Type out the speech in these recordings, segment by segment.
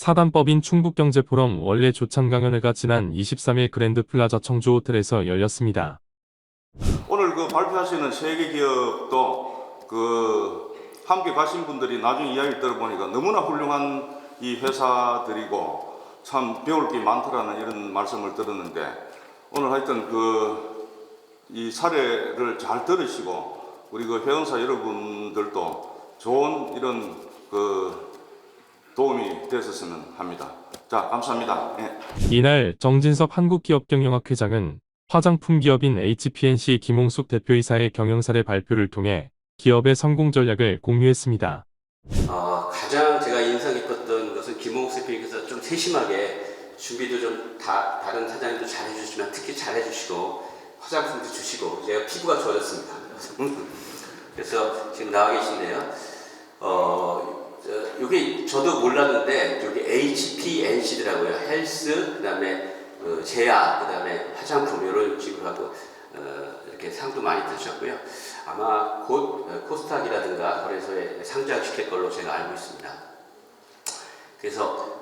사단법인 충북경제포럼 원래 조찬강연회가 지난 23일 그랜드플라자 청주호텔에서 열렸습니다. 오늘 발표하시는 세계 기업도 함께 가신 분들이 나중에 이야기 들어보니까 너무나 훌륭한 이 회사들이고 참 배울 게 많더라는 이런 말씀을 들었는데, 오늘 하여튼 이 사례를 잘 들으시고 우리 회원사 여러분들도 좋은 이런 도움이 됐었으면 합니다. 자, 감사합니다. 예. 이날 정진섭 한국기업경영학 회장은 화장품 기업인 HPNC 김홍숙 대표이사의 경영사례 발표를 통해 기업의 성공 전략을 공유했습니다. 가장 제가 인상 깊었던 것은 김홍숙 대표님께서 좀 세심하게 준비도 좀 다른 사장님도 잘해주시지만 특히 잘해주시고 화장품도 주시고 제가 피부가 좋아졌습니다. 그래서 지금 나와 계신데요. 여기 저도 몰랐는데 여기 HPNC더라고요. 헬스, 그다음에 제약, 그다음에 화장품 이런 식으로 하고 이렇게 상도 많이 드셨고요. 아마 곧 코스닥이라든가 거래소에 상장시킬 걸로 제가 알고 있습니다. 그래서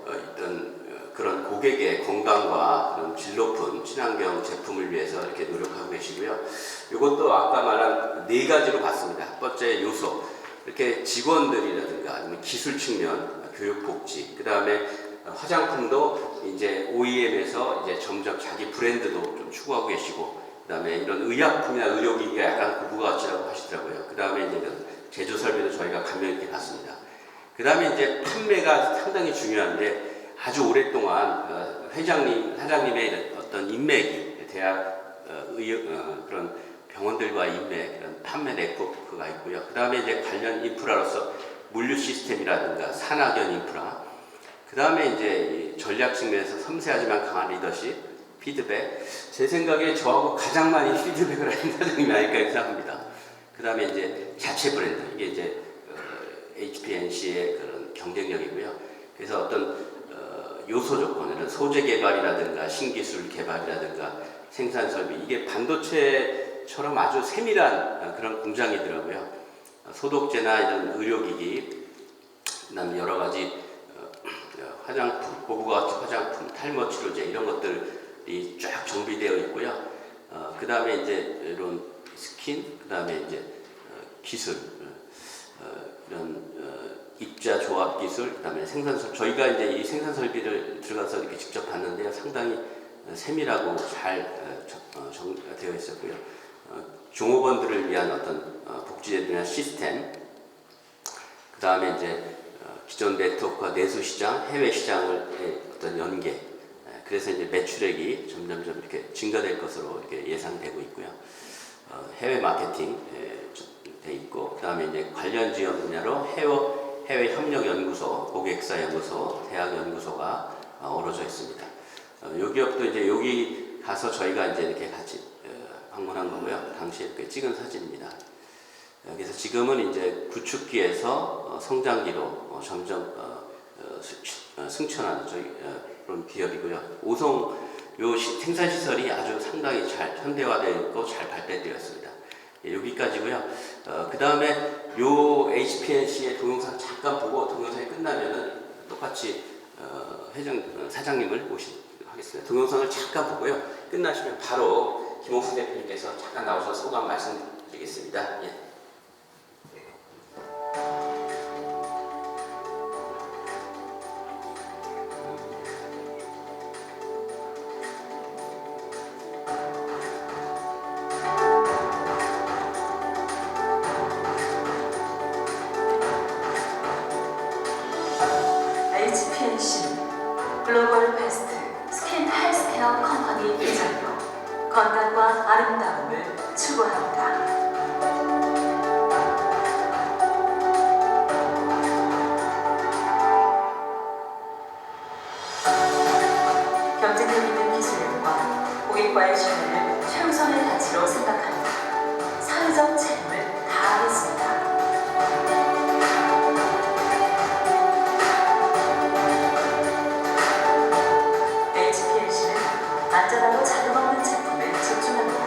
그런 고객의 건강과 그런 질 높은 친환경 제품을 위해서 이렇게 노력하고 계시고요. 이것도 아까 말한 4가지로 봤습니다. 첫 번째 요소, 이렇게 직원들이라든가 아니면 기술 측면, 교육 복지, 그 다음에 화장품도 이제 OEM에서 이제 점점 자기 브랜드도 좀 추구하고 계시고, 그 다음에 이런 의약품이나 의료기기가 약간 고부가치라고 하시더라고요. 그 다음에 이제 제조 설비도 저희가 감명 있게 봤습니다. 그 다음에 이제 판매가 상당히 중요한데, 아주 오랫동안 사장님의 어떤 인맥이 대학 그런 병원들과의 인맥, 그런 판매 네트워크가 있고요. 그 다음에 이제 관련 인프라로서 물류 시스템이라든가 산학연 인프라, 그 다음에 이제 전략 측면에서 섬세하지만 강한 리더십, 피드백. 제 생각에 저하고 가장 많이 피드백을 하는 사장님이 아닐까 생각합니다. 그 다음에 이제 자체 브랜드, 이게 이제 HPNC의 그런 경쟁력이고요. 그래서 어떤 요소 조건을 소재 개발이라든가 신기술 개발이라든가 생산 설비, 이게 반도체처럼 아주 세밀한 그런 공장이더라고요. 소독제나 이런 의료기기, 그다음에 여러 가지 화장품, 고부가치 화장품, 탈모 치료제 이런 것들이 쫙 정비되어 있고요. 그 다음에 이제 이런 스킨, 그 다음에 이제 기술, 이런 입자 조합 기술, 그다음에 생산 설비. 저희가 이제 이 생산 설비를 들어가서 이렇게 직접 봤는데요, 상당히 세밀하고 잘 되어 있었고요. 종업원들을 위한 어떤 복지제도나 시스템, 그다음에 이제 기존 네트워크와 내수 시장, 해외 시장을 어떤 연계. 그래서 이제 매출액이 점점점 이렇게 증가될 것으로 이렇게 예상되고 있고요. 해외 마케팅 돼 있고, 그다음에 이제 관련 지원 분야로 해외 협력 연구소, 고객사 연구소, 대학 연구소가 어우러져 있습니다. 요 기업도 이제 여기 가서 저희가 이제 이렇게 같이 방문한 거고요. 당시에 이렇게 찍은 사진입니다. 그래서 지금은 이제 구축기에서 성장기로 점점 승천하는 그런 기업이고요. 요 생산 시설이 아주 상당히 잘 현대화되어 있고 잘 발달되어 있습니다. 여기까지고요. 그 다음에 요 HPNC의 동영상 잠깐 보고 동영상이 끝나면은 똑같이 사장님을 모시도록 하겠습니다. 동영상을 잠깐 보고요. 끝나시면 바로 김홍숙 대표님께서 잠깐 나오셔서 소감 말씀드리겠습니다. 예. HPNC는 글로벌 베스트 스킨 헬스케어 컴퍼니 대장으로 건강과 아름다움을 추구합니다. 경쟁력 있는 기술력과 고객과의 신뢰를 최우선의 가치로 생각합니다. 사회적 책임을 다하겠습니다. HPNC는 안전하고 자극 없는 제품에 집중합니다.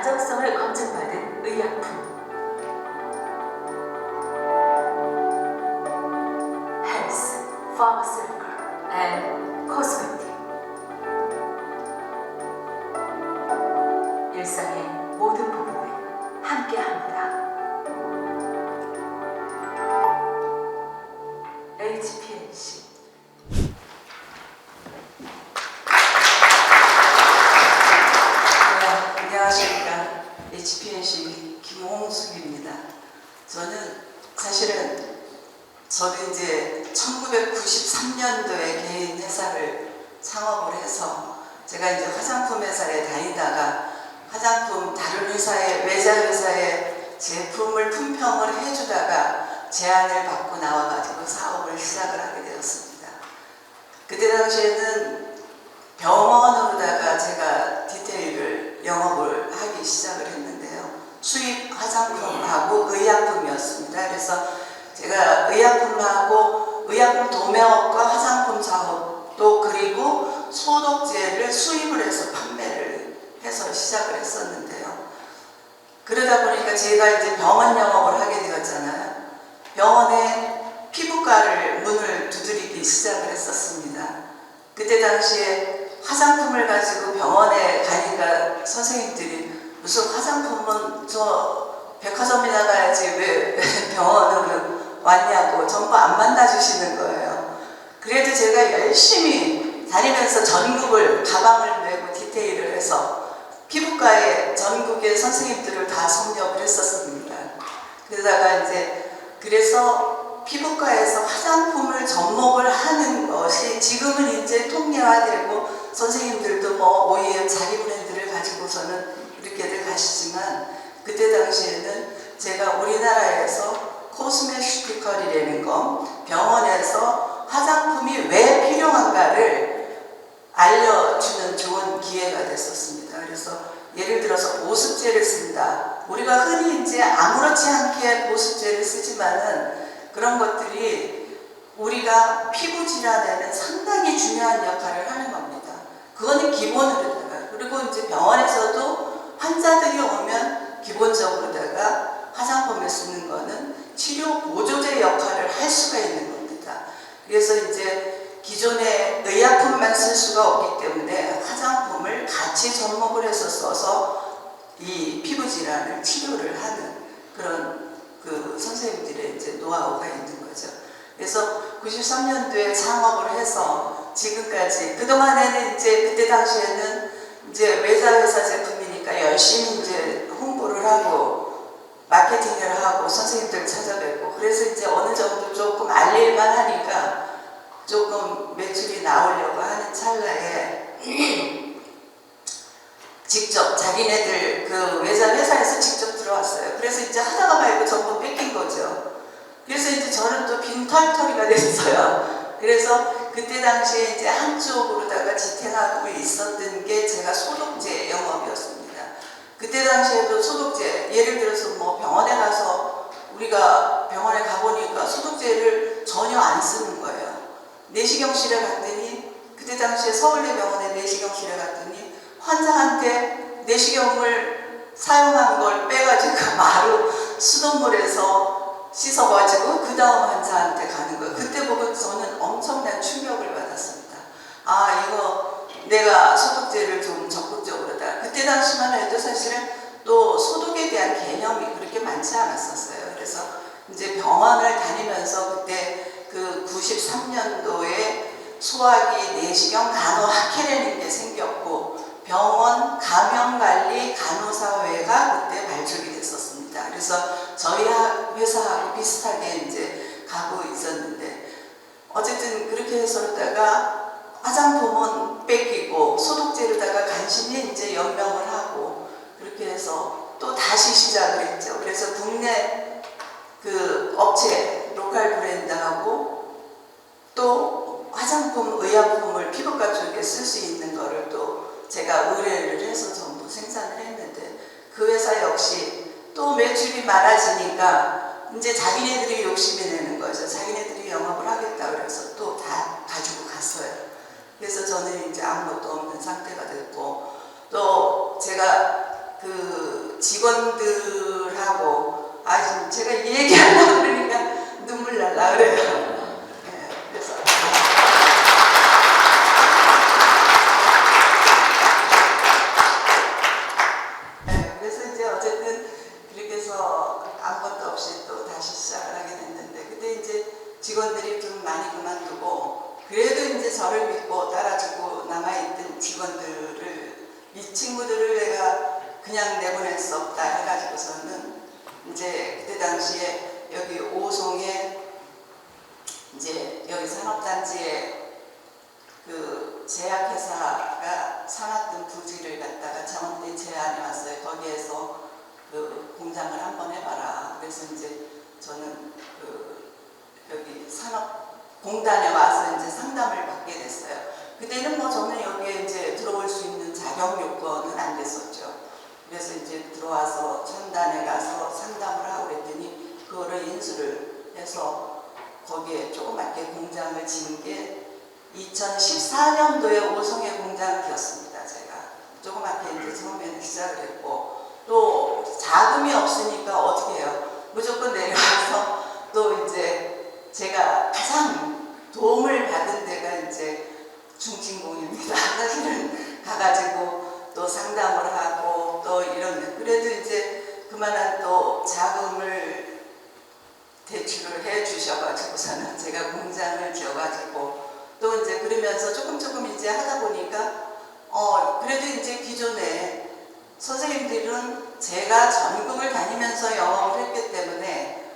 안정성을 검증받은 의약품. 헬스, 파마스티컬 앤 코스메틱. 일상의 모든 부분에 함께합니다. HPNC. 안녕하십니까. HPNC 김홍숙입니다. 저는 사실은 저도 이제 1993년도에 개인 회사를 창업을 해서 제가 이제 화장품 회사에 다니다가 화장품 다른 회사에 외자 회사에 제품을 품평을 해주다가 제안을 받고 나와가지고 사업을 시작을 하게 되었습니다. 그때 당시에는 병원으로다가 제가 디테일을 영업을 하기 시작을 했는데요. 수입 화장품하고 의약품이었습니다. 그래서 제가 의약품하고 의약품 도매업과 화장품 작업도 그리고 소독제를 수입을 해서 판매를 해서 시작을 했었는데요. 그러다 보니까 제가 이제 병원 영업을 하게 되었잖아요. 병원에 피부과를 문을 두드리기 시작을 했었습니다. 그때 당시에 화장품을 가지고 병원에 가니까 선생님들이 무슨 화장품은 저 백화점이나 가야지 왜 병원으로 왔냐고 전부 안 만나주시는 거예요. 그래도 제가 열심히 다니면서 전국을 가방을 메고 디테일을 해서 피부과에 전국의 선생님들을 다 섭렵을 했었습니다. 그러다가 이제 그래서 피부과에서 화장품을 접목을 하는 것이 지금은 이제 통례화되고 선생님들도 뭐 OEM 자기 브랜드를 가지고서는 이렇게들 가시지만 그때 당시에는 제가 우리나라에서 코스메티컬이라는 거 병원에서 화장품이 왜 필요한가를 알려주는 좋은 기회가 됐었습니다. 그래서 예를 들어서 보습제를 쓴다. 우리가 흔히 이제 아무렇지 않게 보습제를 쓰지만은 그런 것들이 우리가 피부 질환에는 상당히 중요한 역할을 하는 겁니다. 그거는 기본으로다가 그리고 이제 병원에서도 환자들이 오면 기본적으로다가 화장품을 쓰는 거는 치료 보조제 역할을 할 수가 있는 겁니다. 그래서 이제 기존의 의약품만 쓸 수가 없기 때문에 화장품을 같이 접목을 해서 써서 이 피부 질환을 치료를 하는 그런 그 선생님들의 이제 노하우가 있는 거죠. 그래서 93년도에 창업을 해서 지금까지 그동안에는 이제 그때 당시에는 이제 외자 회사 제품이니까 열심히 이제 홍보를 하고 마케팅을 하고 선생님들 찾아뵙고 그래서 이제 어느 정도 조금 알릴만 하니까 조금 매출이 나오려고 하는 찰나에 직접 자기네들 그 외자 회사에서 직접 들어왔어요. 그래서 이제 하다가 말고 전부 뺏긴 거죠. 그래서 이제 저는 또 빈털터리가 됐어요. 그래서 그때 당시에 이제 한쪽으로다가 지탱하고 있었던 게 제가 소독제 영업이었습니다. 그때 당시에도 소독제, 예를 들어서 뭐 병원에 가서 우리가 병원에 가보니까 소독제를 전혀 안 쓰는 거예요. 내시경실에 갔더니 그때 당시에 서울대병원의 내시경실에 갔더니 환자한테 내시경을 사용한 걸 빼가지고 바로 수돗물에서 씻어가지고 그 다음 환자한테 가는 거예요. 그때 보고 저는 엄청난 충격을 받았습니다. 아, 이거 내가 소독제를 좀 적극적으로 다. 그때 당시만 해도 사실은 또 소독에 대한 개념이 그렇게 많지 않았었어요. 그래서 이제 병원을 다니면서 그때 그 93년도에 소화기 내시경 간호학회라는 게 생겼고 병원 감염관리 간호사회가 그때 발족이 됐었습니다. 그래서 저희 회사하고 비슷하게 이제 가고 있었는데 어쨌든 그렇게 해서다가 화장품은 뺏기고 소독제로다가 간신히 이제 연명을 하고 그렇게 해서 또 다시 시작을 했죠. 그래서 국내 그 업체 로컬 브랜드하고 또 화장품, 의약품을 피부과 쪽에 쓸 수 있는 거를 또 제가 의뢰를 해서 전부 생산을 했는데 그 회사 역시 또 매출이 많아지니까 이제 자기네들이 욕심이 내는 거죠. 자기네들이 영업을 하겠다 그래서 또 다 가지고 갔어요. 그래서 저는 이제 아무것도 없는 상태가 됐고 또 제가 그 그 직원들하고 지금 제가 이 얘기하려고 그러니까 눈물 날라 그래요. 네, 그래서 그래서 이제 어쨌든 그렇게 해서 아무것도 없이 또 다시 시작을 하게 됐는데, 그때 이제 직원들이 좀 많이 그만두고, 그래도 이제 저를 믿고 따라주고 남아있던 직원들을, 이 친구들을 내가 그냥 내보낼 수 없다 해가지고서는 이제 그때 당시에 여기 오송에 이제 여기 산업단지에 그 제약회사가 사놨던 부지를 갖다가 창원대 제안이 왔어요. 거기에서 그 공장을 한번 해봐라. 그래서 이제 저는 그 여기 산업공단에 와서 이제 상담을 받게 됐어요. 그때는 뭐 저는 여기에 이제 들어올 수 있는 자격 요건은 안 됐었죠. 그래서 이제 들어와서 첨단에 가서 상담을 하고 그랬더니 그거를 인수를 해서 거기에 조그맣게 공장을 지은 게 2014년도에 오송에 공장을 지었습니다. 제가 조그맣게 이제 처음에는 시작을 했고, 또 자금이 없으니까 어떻게 해요? 무조건 내려와서 또 이제 제가 가장 도움을 받은 데가 이제 중진공입니다. 사실은 가가지고 또 상담을 하고 또 이런, 그래도 이제 그만한 또 자금을 대출을 해 주셔가지고서는 제가 공장을 지어가지고 또 이제 그러면서 조금 이제 하다 보니까 그래도 이제 기존에 선생님들은 제가 전국을 다니면서 영업을 했기 때문에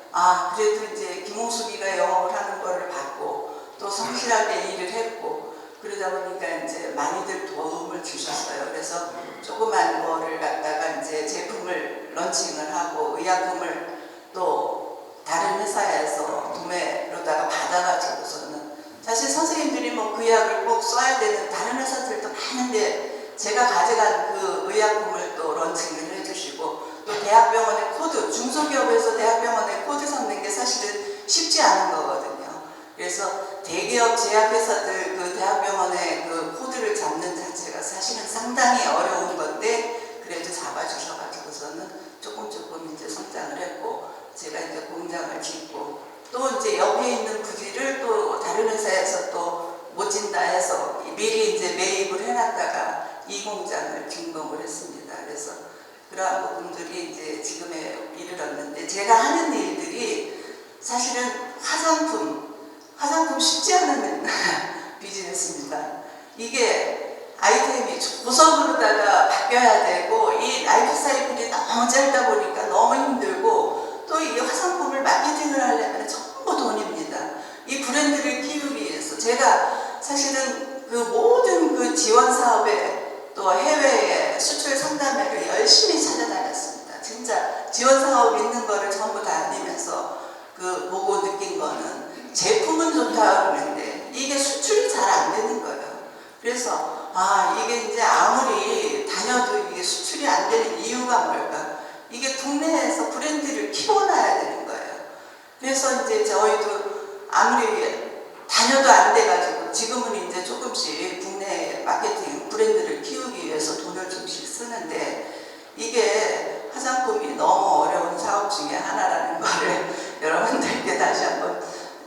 그래도 이제 김홍숙이가 영업을 하는 거를 봤고 또 성실하게 일을 했고 그러다 보니까 이제 많이들 도움을 주셨어요. 그래서 조그만 거를 갖다가 이제 제품을 런칭을 하고 의약품을 또 다른 회사에서 구매로다가 받아가지고서는 사실 선생님들이 뭐 그 약을 꼭 써야 되는 다른 회사들도 많은데 제가 가져간 그 의약품을 또 런칭을 해주시고 또 대학병원의 코드, 중소기업에서 대학병원의 코드 잡는 게 사실은 쉽지 않은 거거든요. 그래서 대기업 제약회사들 그 대학병원의 그 코드를 잡는 자체가 사실은 상당히 어려운 건데 그래도 잡아주셔가지고서는 조금 이제 성장을 했고 제가 이제 공장을 짓고 또 이제 옆에 있는 부지를 또 다른 회사에서 또 못 진다 해서 미리 이제 매입을 해놨다가 이 공장을 준공을 했습니다. 그래서 그러한 부분들이 이제 지금에 이르렀는데 제가 하는 일들이 사실은 화장품 쉽지 않은 비즈니스입니다. 이게 아이템이 고속으로다가 바뀌어야 되고 이 라이프 사이클이 너무 짧다 보니까 너무 힘들고 또 이 화장품을 마케팅을 하려면 전부 돈입니다. 이 브랜드를 키우기 위해서 제가 사실은 그 모든 그 지원 사업에 또 해외에 수출 상담회를 열심히 찾아다녔습니다. 진짜 지원 사업 있는 거를 전부 다니면서 그 보고 느낀 거는 제품은 좋다 그러는데 이게 수출이 잘 안 되는 거예요. 그래서 이게 이제 아무리 다녀도 이게 수출이 안 되는 이유가 뭘까? 이게 국내에서 브랜드를 키워놔야 되는 거예요. 그래서 이제 저희도 아무리 다녀도 안 돼가지고 지금은 이제 조금씩 국내 마케팅 브랜드를 키우기 위해서 돈을 좀씩 쓰는데 이게 화장품이 너무 어려운 사업 중에 하나라는 거를 여러분들께 다시 한번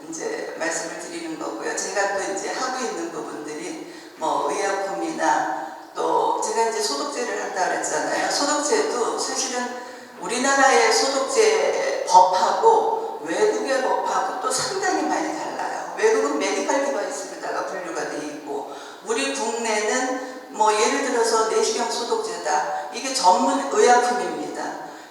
이제 말씀을 드리는 거고요. 제가 또 이제 하고 있는 부분들이 뭐 의약품이나 또 제가 이제 소독제를 한다 그랬잖아요. 소독제도 사실은 우리나라의 소독제 법하고 외국의 법하고 또 상당히 많이 달라요. 외국은 메디컬 디바이스로다가 분류가 돼 있고 우리 국내는 뭐 예를 들어서 내시경 소독제다. 이게 전문 의약품입니다.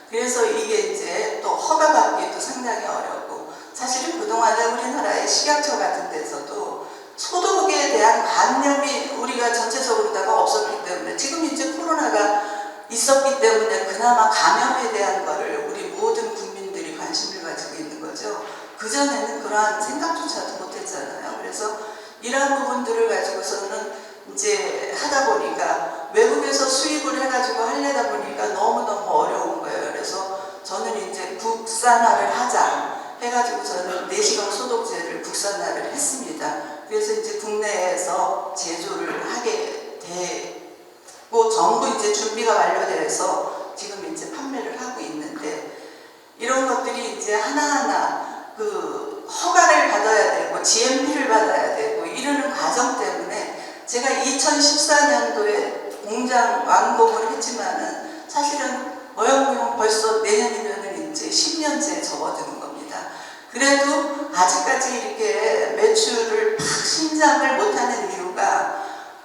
그래서 이게 이제 또 허가받기도 상당히 어렵고 사실은 그동안에 우리나라의 식약처 같은 데서도 소독에 대한 관념이 우리가 전체적으로다가 없었기 때문에 지금 이제 코로나가 있었기 때문에 그나마 감염에 대한 거를 우리 모든 국민들이 관심을 가지고 있는 거죠. 그전에는 그러한 생각조차도 못했잖아요. 그래서 이러한 부분들을 가지고서는 이제 하다 보니까 외국에서 수입을 해가지고 하려다 보니까 너무너무 어려운 거예요. 그래서 저는 이제 국산화를 하자 해가지고 저는 내시경 소독제를 국산화를 했습니다. 그래서 이제 국내에서 제조를 하게 되고 전부 이제 준비가 완료돼서 지금 이제 판매를 하고 있는데 이런 것들이 이제 하나하나 그 허가를 받아야 되고 GMP를 받아야 되고 이러는 과정 때문에 제가 2014년도에 공장 완공을 했지만은 사실은 어영부영 벌써 내년이면은 이제 10년째 접어드는 겁니다. 그래도 아직까지 이렇게 매출을 팍 신장을 못하는 이유가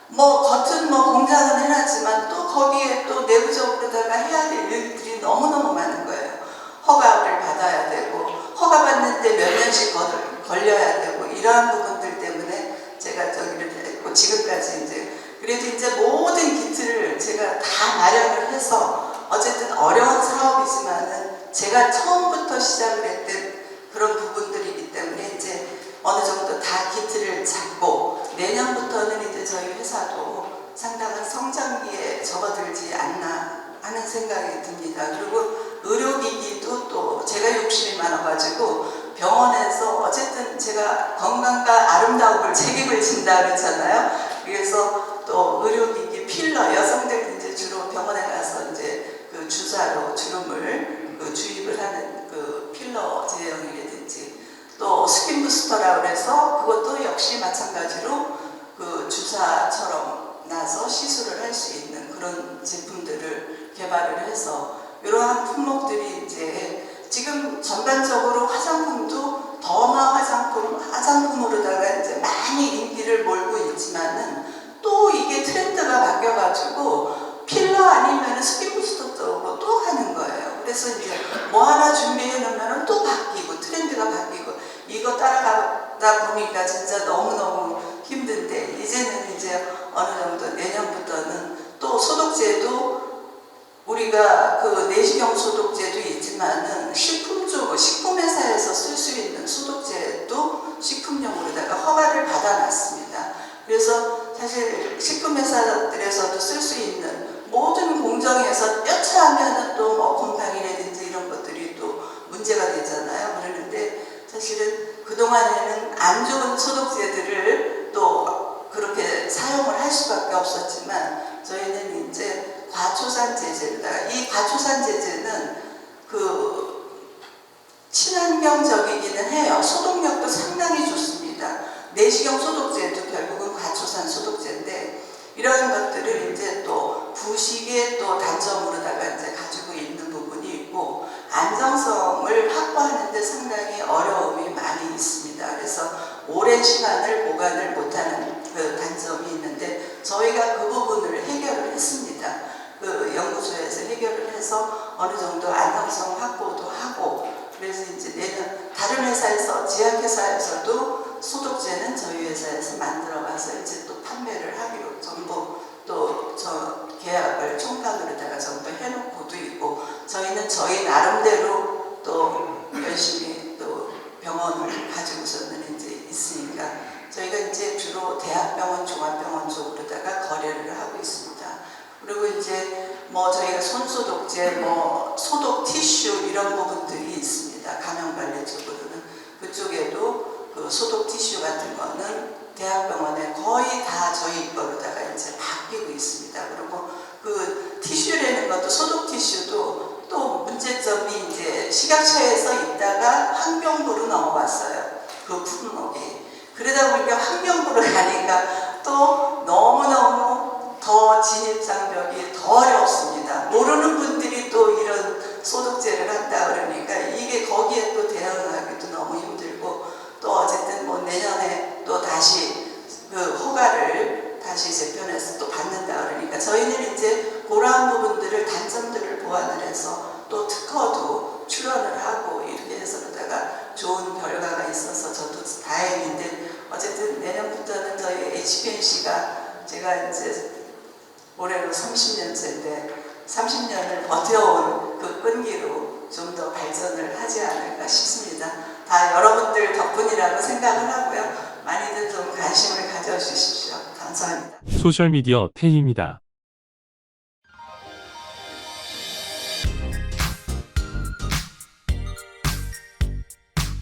뭐 겉은 뭐 공장은 해놨지만 또 거기에 또 내부적으로다가 해야 될 일들이 너무너무 많은 거예요. 허가를 받아야 되고 허가 받는데 몇 년씩 걸려야 되고 이러한 부분들 때문에 제가 저기를 했고 지금까지 이제 그래도 이제 모든 기틀을 제가 다 마련을 해서 어쨌든 어려운 사업이지만은 제가 처음부터 시작을 했던 그런 부분들이기 때문에 이제 어느 정도 다 기틀을 잡고 내년부터는 이제 저희 회사도 상당한 성장기에 접어들지 않나 하는 생각이 듭니다. 그리고 의료기기도 또 제가 욕심이 많아가지고 병원에서 어쨌든 제가 건강과 아름다움을 책임을 진다 그러잖아요. 그래서 또 의료기기 필러 여성들 이제 주로 병원에 가서 이제 그 주사로 주름을 그 주입을 하는 그 필러 제형이라든지 또 스킨 부스터라고 해서 그것도 역시 마찬가지로 그 주사처럼 나서 시술을 할 수 있는 그런 제품들을 개발을 해서 이러한 품목들이 이제 지금 전반적으로 화장품도 더마 화장품으로다가 이제 많이 인기를 몰고 있지만은 또 이게 트렌드가 바뀌어가지고 필러 아니면 스킨 부스터도 또 하는 거예요. 그래서 이제 뭐 하나 준비해 놓으면 또 바뀌고 트렌드가 바뀌고 이거 따라가다 보니까 진짜 너무너무 힘든데 이제는 이제 어느 정도 내년부터는 또 소독제도 우리가 그 내시경 소독제도 있지만은 식품회사에서 쓸 수 있는 소독제도 식품용으로다가 허가를 받아놨습니다. 그래서 사실 식품회사들에서도 쓸 수 있는 모든 공정에서 뼈차하면은 또 뭐 곰팡이라든지 이런 것들이 또 문제가 되잖아요. 그러는데 사실은 그동안에는 안 좋은 소독제들을 또 그렇게 사용을 할 수밖에 없었지만 저희는 이제 과초산 제제로다가 이 과초산 제제는 그 친환경적이기는 해요. 소독력도 상당히 좋습니다. 내시경 소독제도 결국은 과초산 소독제인데 이런 것들을 이제 또 부식의 또 단점으로다가 이제 가지고 있는 부분이 있고 안정성을 확보하는데 상당히 어려움이 많이 있습니다. 그래서 오랜 시간을 보관을 못하는 그 단점이 있는데 저희가 그 부분을 해결을 했습니다. 그 연구소에서 해결을 해서 어느 정도 안정성 확보도 하고 그래서 이제 내년 다른 회사에서 제약회사에서도 소독제는 저희 회사에서 만들어가서 이제 또 판매를 하기로 전부 또 저 계약을 총판으로다가 전부 해놓고도 있고 저희는 저희 나름대로 또 열심히 또 병원을 가지고서는 이제 있으니까 저희가 이제 주로 대학병원, 종합병원 쪽으로다가 거래를 하고 있습니다. 그리고 이제 뭐 저희가 손소독제, 뭐 소독 티슈 이런 부분들이 있습니다. 감염관리 쪽으로는 그쪽에도 그 소독 티슈 같은 거는 대학병원에 거의 다 저희 거로다가 이제 바뀌고 있습니다. 그리고 그 티슈라는 것도 소독 티슈도 또 문제점이 이제 식약처에서 있다가 환경부로 넘어갔어요. 그 품목이. 그러다 보니까 환경부로 가니까 또 너무너무 더 진입장벽이 더 어렵습니다. 모르는 분들이 또 이런 소독제를 한다 그러니까 이게 거기에 또 대응하기도 너무 힘들고 또 어쨌든 뭐 내년에 또 다시 그 허가를 다시 재편해서 또 받는다 그러니까 저희는 이제 그러한 부분들을 단점들을 보완을 해서 또 특허도 출원을 하고 이렇게 해서다가 좋은 결과가 있어서 저도 다행인데 어쨌든 내년부터는 저희 HPNC가 제가 이제 올해로 30년째인데 30년을 버텨온 그 끈기로 좀 더 발전을 하지 않을까 싶습니다. 다 여러분들 덕분이라고 생각을 하고요. 많이들 좀 관심을 가져주십시오. 감사합니다. 소셜미디어 태희입니다.